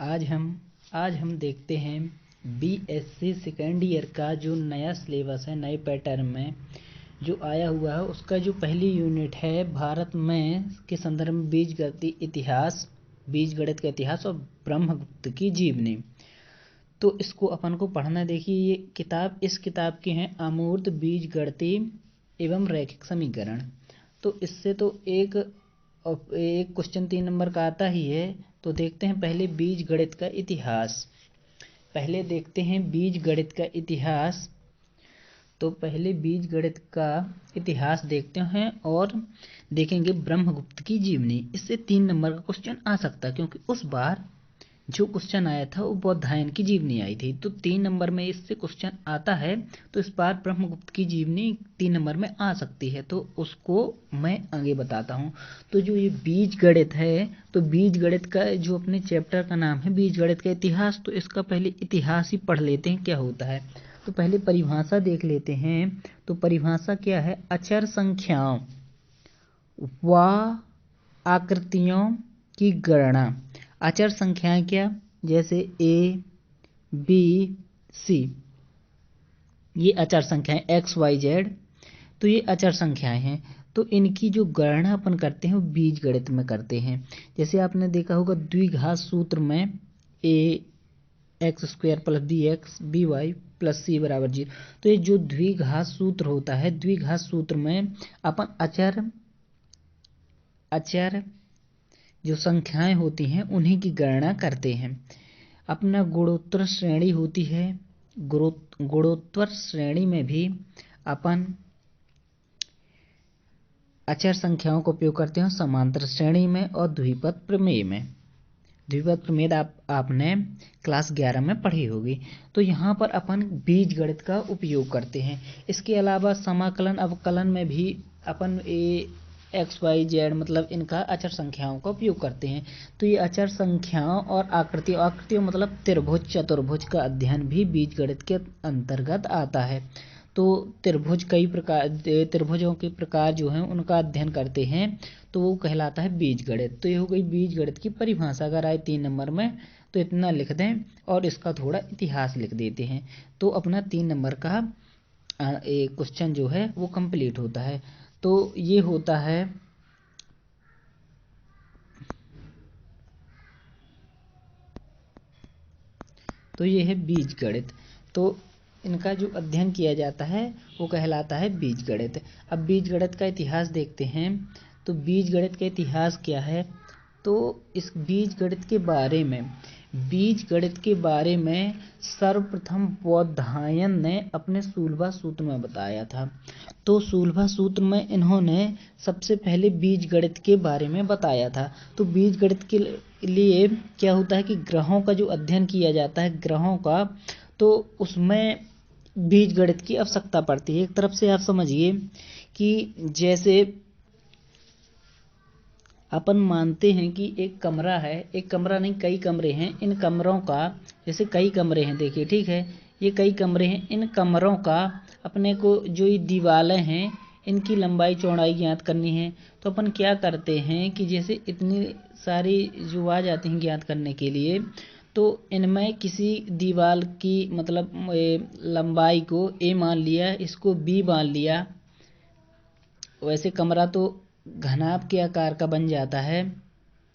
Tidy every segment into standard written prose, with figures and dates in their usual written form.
आज हम देखते हैं बीएससी सेकेंड ईयर का जो नया सिलेबस है, नए पैटर्न में जो आया हुआ है, उसका जो पहली यूनिट है भारत में के संदर्भ में बीज गणित का इतिहास और ब्रह्मगुप्त की जीवनी। तो इसको अपन को पढ़ना। देखिए, ये इस किताब की है अमूर्त बीज गणितीय एवं रैखिक समीकरण। तो इससे तो एक क्वेश्चन 3 नंबर का आता ही है। तो देखते हैं पहले बीज गणित का इतिहास। तो पहले बीज गणित का इतिहास देखते हैं और देखेंगे ब्रह्मगुप्त की जीवनी। इससे 3 नंबर का क्वेश्चन आ सकता है, क्योंकि उस बार जो क्वेश्चन आया था वो बौधायन की जीवनी आई थी। तो 3 नंबर में इससे क्वेश्चन आता है, तो इस बार ब्रह्मगुप्त की जीवनी 3 नंबर में आ सकती है। तो उसको मैं आगे बताता हूँ। तो जो ये बीज गणित है, तो बीज गणित का जो अपने चैप्टर का नाम है बीज गणित का इतिहास, तो इसका पहले इतिहास ही पढ़ लेते हैं क्या होता है। तो पहले परिभाषा देख लेते हैं। तो परिभाषा क्या है? अचर संख्याओं व आकृतियों की गणना। अचर संख्याएं क्या? जैसे ए, बी, सी, ये अचर संख्याएं, एक्स, वाई, जेड, तो ये अचर संख्याएं हैं। तो इनकी जो गणना अपन करते हैं वो बीज गणित में करते हैं। जैसे आपने देखा होगा द्विघात सूत्र में A x square plus B x B y plus C बराबर 0। तो ये जो द्विघात सूत्र होता है, द्विघात सूत्र में अपन अचर जो संख्याएं होती हैं उन्हीं की गणना करते हैं। अपना गुणोत्तर श्रेणी होती है। गुणोत्तर श्रेणी में भी अपन अचर संख्याओं का उपयोग करते हैं, समांतर श्रेणी में और द्विपद प्रमेय में। द्विपद प्रमेय आपने क्लास 11 में पढ़ी होगी। तो यहाँ पर अपन बीज गणित का उपयोग करते हैं। इसके अलावा समाकलन अवकलन में भी अपन एक्स वाई जेड मतलब इनका अचर संख्याओं का उपयोग करते हैं। तो ये अचर संख्याओं और आकृतियों मतलब त्रिभुज चतुर्भुज का अध्ययन भी बीज गणित के अंतर्गत आता है। तो त्रिभुजों के प्रकार जो हैं उनका अध्ययन करते हैं, तो वो कहलाता है बीज गणित। तो ये हो गई बीज गणित की परिभाषा। अगर आए 3 नंबर में तो इतना लिख दें और इसका थोड़ा इतिहास लिख देते हैं, तो अपना 3 नंबर का एक क्वेश्चन जो है वो कंप्लीट होता है। तो ये होता है तो ये है बीज गणित। तो इनका जो अध्ययन किया जाता है वो कहलाता है बीज गणित। अब बीज गणित का इतिहास देखते हैं। तो बीज गणित का इतिहास क्या है? तो इस बीज गणित के बारे में सर्वप्रथम बौधायन ने अपने शूलभा सूत्र में बताया था। तो शूलभा सूत्र में इन्होंने सबसे पहले बीज गणित के बारे में बताया था। तो बीज गणित के लिए क्या होता है कि ग्रहों का जो अध्ययन किया जाता है, ग्रहों का, तो उसमें बीज गणित की आवश्यकता पड़ती है। एक तरफ से आप समझिए कि जैसे अपन मानते हैं कि एक कमरा है, एक कमरा नहीं कई कमरे हैं। इन कमरों का, जैसे कई कमरे हैं, देखिए ठीक है, ये कई कमरे हैं। इन कमरों का अपने को जो ये दीवारें हैं इनकी लंबाई चौड़ाई ज्ञात करनी है। तो अपन क्या करते हैं कि जैसे इतनी सारी जो आ जाती हैं ज्ञात करने के लिए, तो इनमें किसी दीवार की मतलब लंबाई को ए मान लिया, इसको बी मान लिया। वैसे कमरा तो घनाभ के आकार का बन जाता है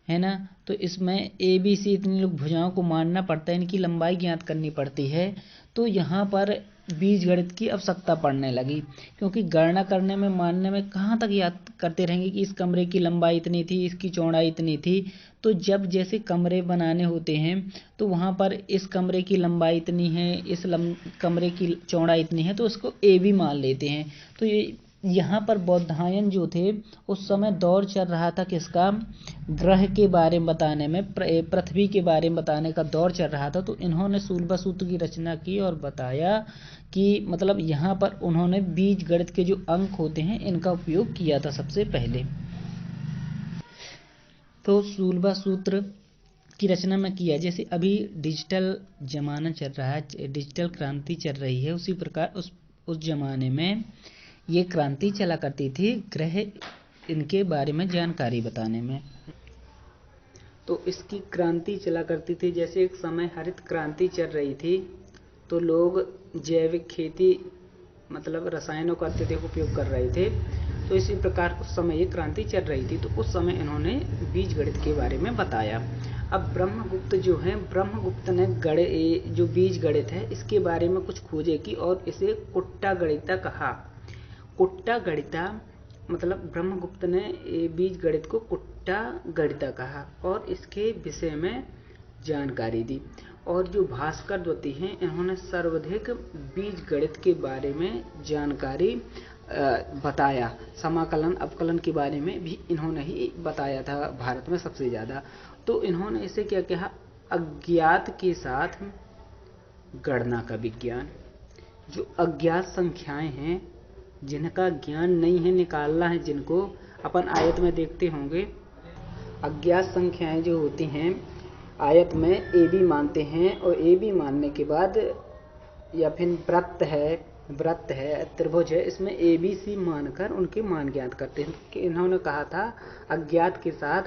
ना। तो इसमें ए बी सी इतनी लोग भुजाओं को मानना पड़ता है, इनकी लंबाई ज्ञात करनी पड़ती है। तो यहाँ पर बीज गणित की आवश्यकता पड़ने लगी, क्योंकि गणना करने में मानने में कहाँ तक याद करते रहेंगे कि इस कमरे की लंबाई इतनी थी, इसकी चौड़ाई इतनी थी। तो जब जैसे कमरे बनाने होते हैं तो वहाँ पर इस कमरे की लंबाई इतनी है, इस कमरे की चौड़ाई इतनी है, तो उसको ए भी मान लेते हैं। तो ये यहाँ पर बौधायन जो थे उस समय दौर चल रहा था किसका? ग्रह के बारे में बताने में, पृथ्वी के बारे में बताने का दौर चल रहा था। तो इन्होंने शूलभा सूत्र की रचना की और बताया कि मतलब यहाँ पर उन्होंने बीज गणित के जो अंक होते हैं इनका उपयोग किया था सबसे पहले। तो शूलभा सूत्र की रचना में किया। जैसे अभी डिजिटल जमाना चल रहा है, डिजिटल क्रांति चल रही है, उसी प्रकार उस जमाने में ये क्रांति चला करती थी ग्रह इनके बारे में जानकारी बताने में। तो इसकी क्रांति चला करती थी। जैसे एक समय हरित क्रांति चल रही थी तो लोग जैविक खेती मतलब रसायनों का अत्यधिक उपयोग कर रहे थे, तो इसी प्रकार उस समय ये क्रांति चल रही थी। तो उस समय इन्होंने बीज गणित के बारे में बताया। अब ब्रह्मगुप्त जो है, ब्रह्मगुप्त ने जो बीज गणित है इसके बारे में कुछ खोजे की और इसे कुट्टा गणिता कहा। कुट्टा गणिता मतलब ब्रह्मगुप्त ने बीज गणित को कुट्टा गणिता कहा और इसके विषय में जानकारी दी। और जो भास्कर द्वितीय हैं इन्होंने सर्वाधिक बीज गणित के बारे में जानकारी बताया। समाकलन अवकलन के बारे में भी इन्होंने ही बताया था भारत में सबसे ज़्यादा। तो इन्होंने इसे क्या कहा, अज्ञात के साथ गणना का विज्ञान। जो अज्ञात संख्याएं हैं जिनका ज्ञान नहीं है, निकालना है जिनको, अपन आयत में देखते होंगे अज्ञात संख्याएं जो होती हैं आयत में ए बी मानते हैं और ए बी मानने के बाद या फिर वृत्त है त्रिभुज है, इसमें ए बी सी मानकर उनके मान ज्ञात करते हैं। कि इन्होंने कहा था अज्ञात के साथ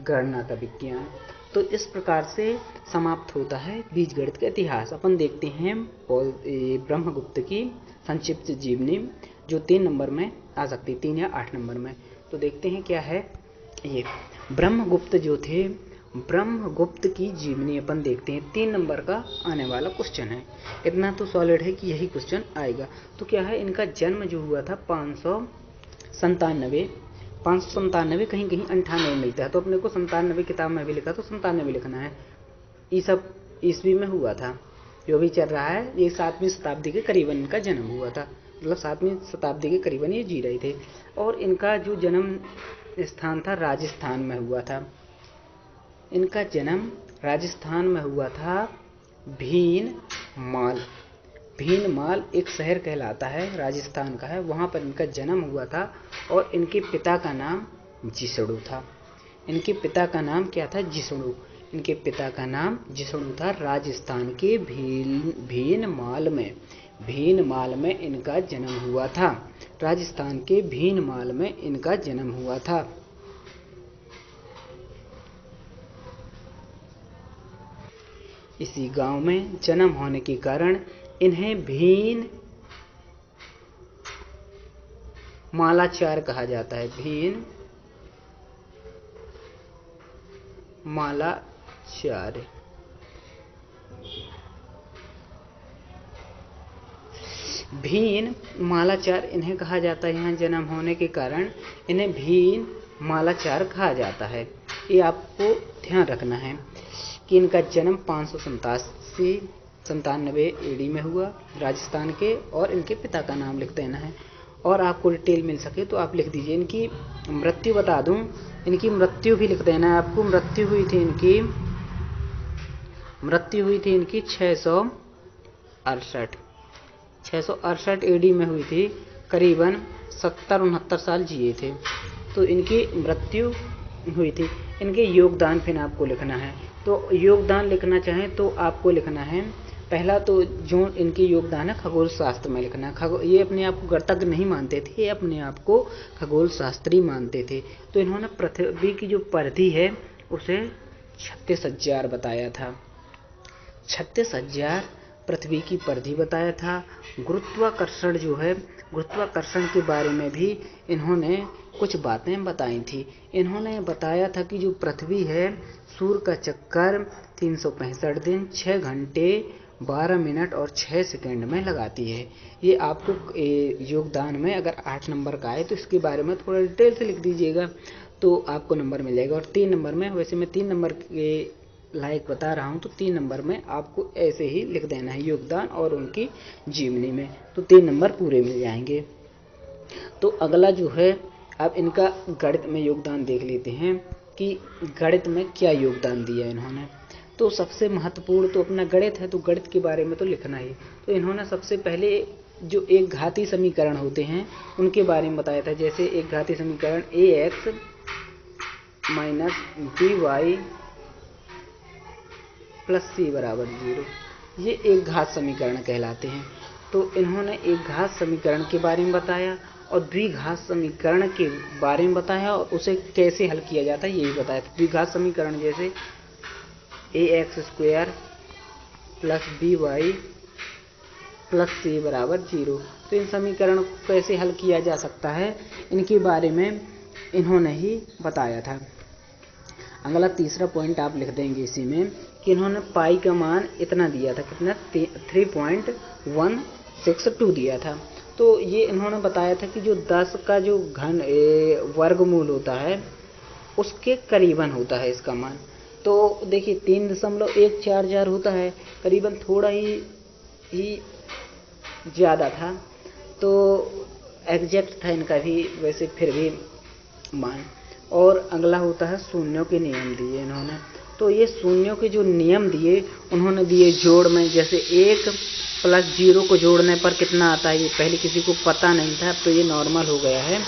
गणना का विज्ञान। तो इस प्रकार से समाप्त होता है बीज गणित का इतिहास। अपन देखते हैं ब्रह्मगुप्त की संक्षिप्त जीवनी जो 3 नंबर में आ सकती, 3 या 8 नंबर में। तो देखते हैं क्या है ये ब्रह्मगुप्त जो थे, ब्रह्मगुप्त की जीवनी अपन देखते हैं। 3 नंबर का आने वाला क्वेश्चन है, इतना तो सॉलिड है कि यही क्वेश्चन आएगा। तो क्या है, इनका जन्म जो हुआ था 597 कहीं कहीं 98 मिलता है, तो अपने को 97 किताब में भी लिखा तो 97 लिखना है। ईस्वी में हुआ था, जो भी चल रहा है ये 7वीं शताब्दी के करीबन इनका जन्म हुआ था, मतलब 7वीं शताब्दी के करीबन ये जी रहे थे। और इनका जो जन्म स्थान था राजस्थान में हुआ था। इनका जन्म राजस्थान में हुआ था, भीनमाल एक शहर कहलाता है, राजस्थान का है, वहाँ पर इनका जन्म हुआ था। और इनके पिता का नाम जिष्णु था। इनके पिता का नाम क्या था, जिष्णु। इनके पिता का नाम जिष्णु था। राजस्थान के भीनमाल में इनका जन्म हुआ था। राजस्थान के भीनमाल में इनका जन्म हुआ था। इसी गांव में जन्म होने के कारण इन्हें भीन मालाचार कहा जाता है। भीन मालाचार। भीन मालाचार इन्हें कहा जाता है। यहाँ जन्म होने के कारण इन्हें भीन मालाचार कहा जाता है। ये आपको ध्यान रखना है कि इनका जन्म 597 एडी में हुआ राजस्थान के, और इनके पिता का नाम लिख देना है। और आपको डिटेल मिल सके तो आप लिख दीजिए। इनकी मृत्यु बता दूं, इनकी मृत्यु भी लिख देना है आपको। मृत्यु हुई थी इनकी 668 एडी में हुई थी। करीबन 70-69 साल जिए थे, तो इनकी मृत्यु हुई थी। इनके योगदान फिर आपको लिखना है। तो योगदान लिखना चाहें तो आपको लिखना है, पहला तो जो इनकी योगदान है खगोल शास्त्र में लिखना है। ये अपने आप को गणितज्ञ नहीं मानते थे, ये अपने आप को खगोल शास्त्री मानते थे। तो इन्होंने पृथ्वी की जो परिधि है उसे 36,000 बताया था। 36,000 पृथ्वी की परिधि बताया था। गुरुत्वाकर्षण जो है, गुरुत्वाकर्षण के बारे में भी इन्होंने कुछ बातें बताई थी। इन्होंने बताया था कि जो पृथ्वी है सूर्य का चक्कर 365 दिन 6 घंटे 12 मिनट और 6 सेकंड में लगाती है। ये आपको योगदान में अगर 8 नंबर का है तो इसके बारे में थोड़ा डिटेल से लिख दीजिएगा तो आपको नंबर मिल जाएगा। और 3 नंबर में, वैसे मैं 3 नंबर के लायक बता रहा हूँ, तो 3 नंबर में आपको ऐसे ही लिख देना है योगदान और उनकी जीवनी में, तो 3 नंबर पूरे मिल जाएंगे। तो अगला जो है, अब इनका गणित में योगदान देख लेते हैं कि गणित में क्या योगदान दिया इन्होंने। तो सबसे महत्वपूर्ण तो अपना गणित है, तो गणित के बारे में तो लिखना ही। तो इन्होंने सबसे पहले जो एक घाती समीकरण होते हैं उनके बारे में बताया था। जैसे एक घाती समीकरण ax - by + c = 0, ये एक घात समीकरण कहलाते हैं। तो इन्होंने एक घात समीकरण के बारे में बताया और द्विघात समीकरण के बारे में बताया और उसे कैसे हल किया जाता है यही बताया था। द्विघात समीकरण जैसे ax² plus by plus c बराबर 0। तो इन समीकरण को कैसे हल किया जा सकता है इनके बारे में इन्होंने ही बताया था। अगला तीसरा पॉइंट आप लिख देंगे इसी में कि इन्होंने पाई का मान इतना दिया था, कितना 3.162 दिया था। तो ये इन्होंने बताया था कि जो 10 का जो घन वर्गमूल होता है उसके करीबन होता है इसका मान। तो देखिए 3.144 होता है, करीबन थोड़ा ही ज़्यादा था, तो एग्जैक्ट था इनका भी वैसे फिर भी मान। और अगला होता है शून्यों के नियम दिए इन्होंने। तो ये शून्यों के जो नियम दिए उन्होंने दिए जोड़ में, जैसे 1 प्लस 0 को जोड़ने पर कितना आता है ये पहले किसी को पता नहीं था, तो ये नॉर्मल हो गया है।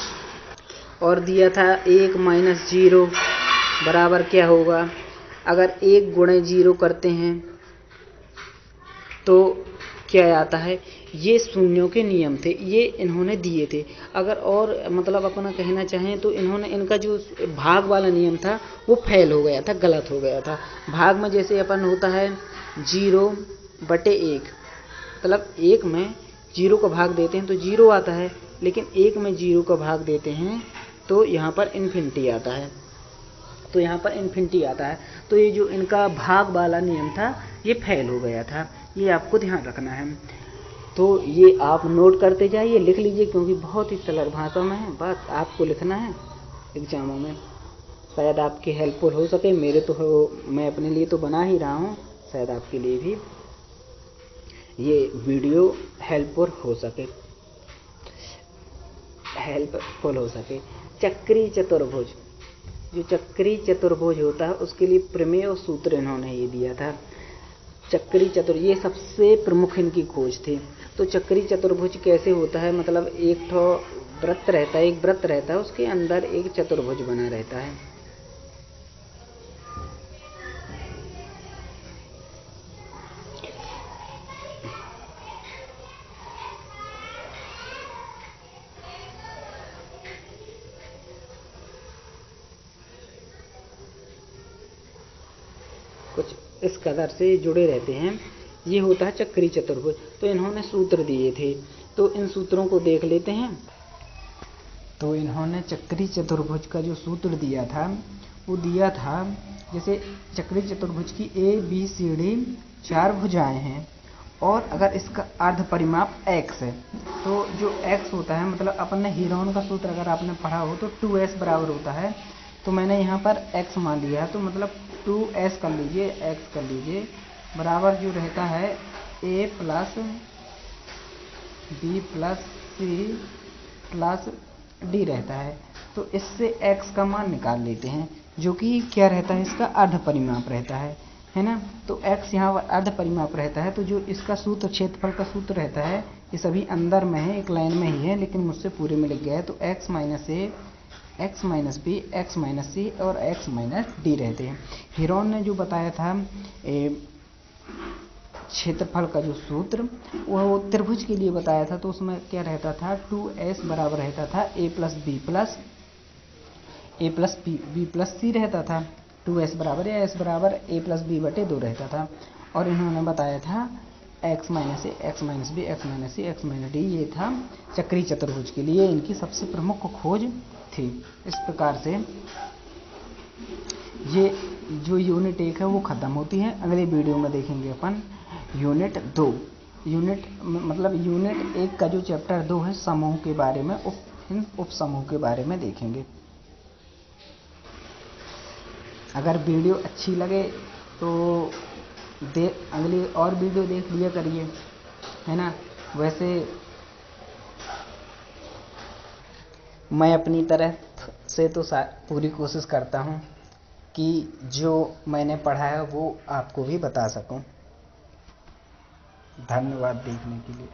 और दिया था 1 माइनस 0 बराबर क्या होगा, अगर 1 गुणे 0 करते हैं तो क्या आता है। ये शून्यों के नियम थे, ये इन्होंने दिए थे। अगर और मतलब अपना कहना चाहें तो इन्होंने इनका जो भाग वाला नियम था वो फेल हो गया था, गलत हो गया था। भाग में जैसे अपन होता है 0/1, मतलब 1 में 0 का भाग देते हैं तो 0 आता है, लेकिन 1 में 0 का भाग देते हैं तो यहाँ पर इन्फिनिटी आता है। तो यहाँ पर इन्फिनिटी आता है। तो ये जो इनका भाग वाला नियम था ये फेल हो गया था, ये आपको ध्यान रखना है। तो ये आप नोट करते जाइए, लिख लीजिए, क्योंकि बहुत ही सरल भाषा में है, बस आपको लिखना है एग्जामों में, शायद आपकी हेल्पफुल हो सके। मेरे तो मैं अपने लिए तो बना ही रहा हूँ, शायद आपके लिए भी ये वीडियो हेल्पफुल हो सके। चक्रीय चतुर्भुज, जो चक्रीय चतुर्भुज होता है उसके लिए प्रमेय और सूत्र इन्होंने ये दिया था। चक्रीय चतुर्भुज ये सबसे प्रमुख इनकी खोज थी। तो चक्रीय चतुर्भुज कैसे होता है, मतलब एक वृत्त रहता है, उसके अंदर एक चतुर्भुज बना रहता है। कुछ इस कदर से जुड़े रहते हैं, ये होता है चक्रीय चतुर्भुज। तो इन्होंने सूत्र दिए थे, तो इन सूत्रों को देख लेते हैं। तो इन्होंने चक्रीय चतुर्भुज का जो सूत्र दिया था वो दिया था, जैसे चक्रीय चतुर्भुज की ABCD 4 भुजाएं हैं और अगर इसका अर्ध परिमाप x है, तो जो x होता है, मतलब अपन ने हीरोन का सूत्र अगर आपने पढ़ा हो तो 2s बराबर होता है। तो मैंने यहाँ पर x मान लिया है, तो मतलब 2s कर लीजिए, x कर लीजिए, बराबर जो रहता है a plus b plus c plus d रहता है। तो इससे x का मान निकाल लेते हैं, जो कि क्या रहता है, इसका अर्ध परिमाप रहता है ना। तो x यहाँ अर्ध परिमाप रहता है, तो जो इसका सूत्र क्षेत्रफल का सूत्र रहता है ये सभी अंदर में है, एक लाइन में ही है, लेकिन मुझसे पूरे में लिख गया है। तो x minus a, x minus b, x minus c और x माइनस d रहते हैं। हीरोन ने जो बताया था क्षेत्रफल का जो सूत्र वो त्रिभुज के लिए बताया था, तो उसमें क्या रहता था, 2s बराबर रहता था a plus b plus c रहता था। 2s बराबर या s बराबर a प्लस b बटे 2 रहता था। और इन्होंने बताया था x minus a, x minus b, x minus c, x minus d, ये था चक्रीय चतुर्भुज के लिए इनकी सबसे प्रमुख खोज थी। इस प्रकार से ये जो यूनिट 1 है वो ख़त्म होती है। अगले वीडियो में देखेंगे अपन यूनिट 2। यूनिट 1 का जो चैप्टर 2 है समूह के बारे में, उप समूह के बारे में देखेंगे। अगर वीडियो अच्छी लगे तो अगली और वीडियो देख लिया करिए, है ना। वैसे मैं अपनी तरफ से तो पूरी कोशिश करता हूँ कि जो मैंने पढ़ा है वो आपको भी बता सकूं। धन्यवाद देखने के लिए।